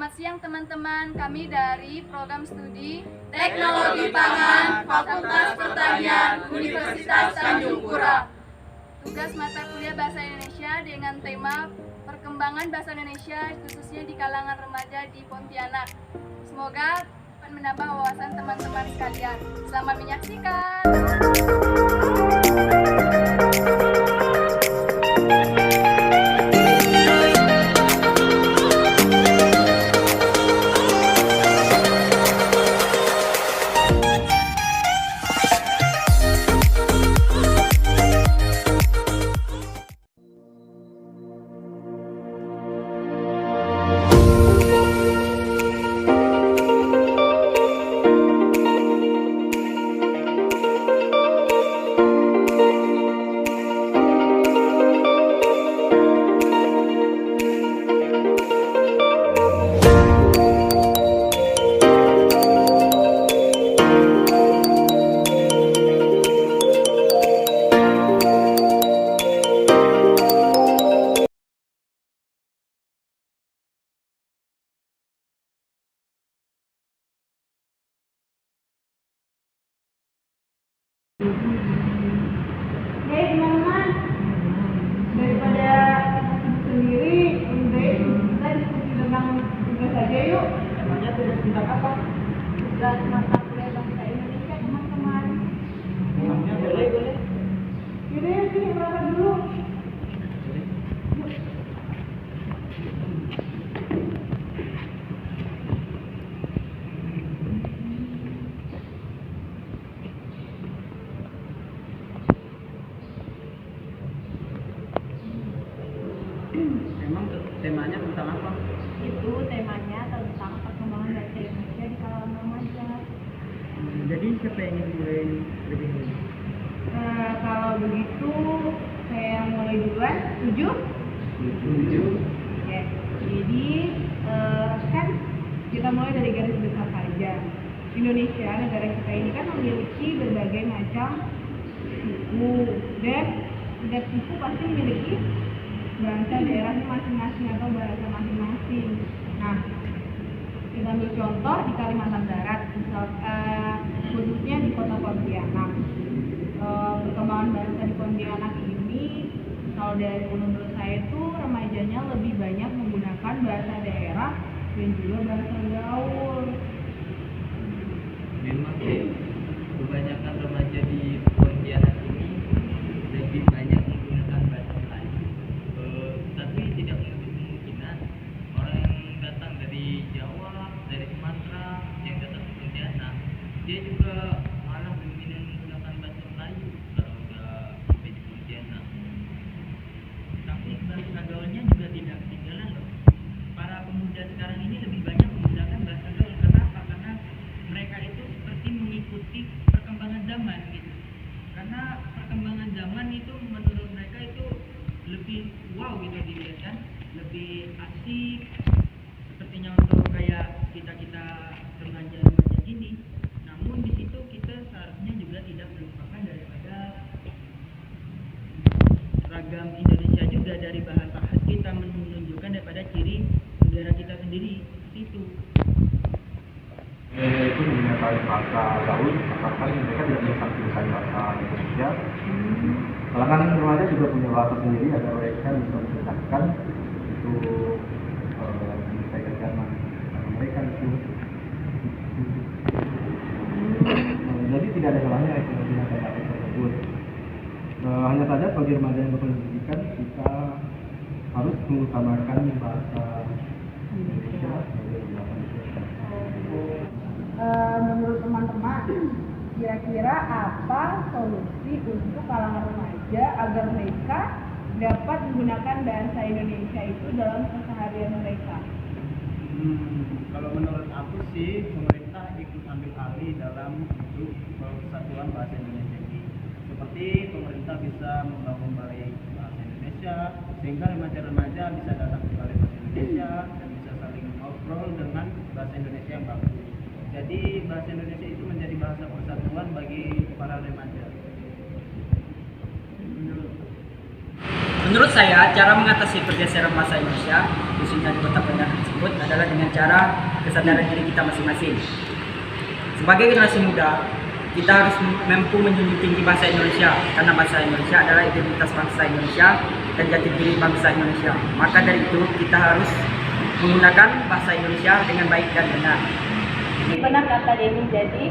Selamat siang teman-teman, kami dari program studi Teknologi Pangan Fakultas Pertanian Universitas Tanjung Pura. Tugas mata kuliah Bahasa Indonesia dengan tema Perkembangan Bahasa Indonesia khususnya di kalangan remaja di Pontianak. Semoga dapat menambah wawasan teman-teman sekalian. Selamat menyaksikan. Hei teman-teman, daripada sendiri, lebih baik kita diskusi tentang tugas saja yuk. Emangnya tugas tentang apa? Tugas mata kuliah bahasa Indonesia teman-teman. Emangnya boleh? Yaudah ya sini berangkat dulu. Emang temanya tentang apa? Itu temanya tentang perkembangan bahasa Indonesia di kalangan remaja. Jadi siapa yang ingin mulai lebih dulu? Kalau begitu saya yang mulai duluan, setuju? Setuju. Ya, jadi kan kita mulai dari garis besar saja. Indonesia, negara kita ini kan memiliki berbagai macam suku dan setiap suku pasti memiliki bahasa daerahnya masing-masing atau bahasa masing-masing. Nah, kita ambil contoh di Kalimantan Barat, khususnya di kota Pontianak. Perkembangan bahasa di Pontianak ini, kalau dari menurut saya itu remajanya lebih banyak menggunakan bahasa daerah dan juga bahasa gaul. Memang kebanyakan remaja di Pontianak ini lebih banyak menggunakan bahasa Melayu. Tapi tidak menutup kemungkinan orang yang datang dari Jawa, dari Sumatera, yang datang ke Pontianak, dia juga malah dominan menggunakan bahasa Melayu kalau udah sampai di Pontianak. Tapi bahasa gaulnya juga tidak ketinggalan loh. Para pemuda sekarang ini lebih banyak menggunakan bahasa gaul. Karena apa? Karena mereka itu seperti mengikuti perkembangan zaman gitu. Karena perkembangan zaman itu menurut mereka itu lebih wow gitu dilihat kan, lebih asik sepertinya untuk kayak kita remaja gini. Namun di situ kita seharusnya juga tidak melupakan daripada ragam Indonesia juga, dari bahasa khas kita menunjukkan daripada ciri negara kita sendiri itu. Itu menggunakan bahasa gaul, asalkan mereka tidak bisa menguasai bahasa Indonesia. Kalangan remaja juga punya bahasa sendiri agar mereka bisa menceritakan itu menyampaikan mereka itu. Jadi tidak ada salahnya kita menggunakan bahasa tersebut. Hanya saja bagi remaja yang berpendidikan kita harus mengutamakan bahasa Indonesia sebagai bahasa Indonesia. Menurut teman-teman, kira-kira apa solusi untuk kalangan remaja agar mereka dapat menggunakan bahasa Indonesia itu dalam keseharian mereka? Kalau menurut aku sih, pemerintah ikut ambil alih dalam bentuk persatuan bahasa Indonesia ini. Seperti pemerintah bisa membangun balai bahasa Indonesia, sehingga remaja-remaja bisa datang ke balai bahasa Indonesia dan bisa saling ngobrol dengan bahasa Indonesia yang bagus. Jadi bahasa Indonesia itu menjadi bahasa persatuan bagi para remaja. Menurut saya, cara mengatasi pergeseran bahasa Indonesia, khususnya di kota Pontianak tersebut, adalah dengan cara kesadaran diri kita masing-masing. Sebagai generasi muda, kita harus mampu menjunjung tinggi bahasa Indonesia, karena bahasa Indonesia adalah identitas bangsa Indonesia dan jati diri bangsa Indonesia. Maka dari itu, kita harus menggunakan bahasa Indonesia dengan baik dan benar. Benar kata Denny, jadi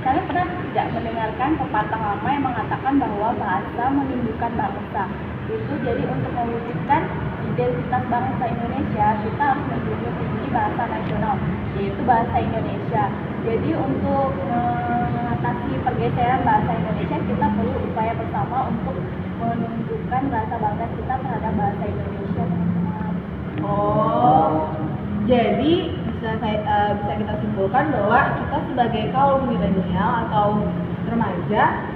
kalian pernah tidak mendengarkan pepatah lama yang mengatakan bahwa bahasa menimbulkan bangsa? Itu jadi untuk mewujudkan identitas bangsa Indonesia, kita harus menjunjung tinggi bahasa nasional, yaitu bahasa Indonesia. Jadi untuk mengatasi pergeseran bahasa Indonesia, kita perlu upaya bersama untuk menunjukkan rasa bangga kita terhadap bahasa Indonesia, teman-teman. Oh, jadi bisa kita simpulkan bahwa kita sebagai kaum milenial atau remaja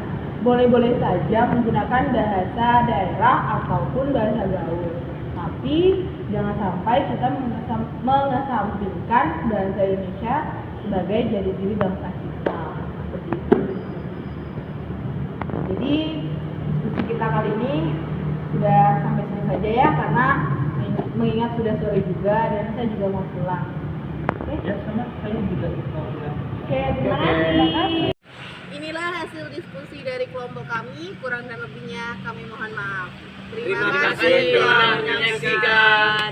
boleh-boleh saja menggunakan bahasa daerah ataupun bahasa gaul. Tapi jangan sampai kita mengesampingkan bahasa Indonesia sebagai jati diri bangsa kita. Seperti itu. Jadi diskusi kita kali ini sudah sampai sini saja ya, karena mengingat sudah sore juga dan saya juga mau pulang. Oke? Ya, sama saya juga mau pulang. Oke, terima kasih. Inilah hasil diskusi dari kelompok kami, kurang dan lebihnya kami mohon maaf. Terima kasih telah menyaksikan.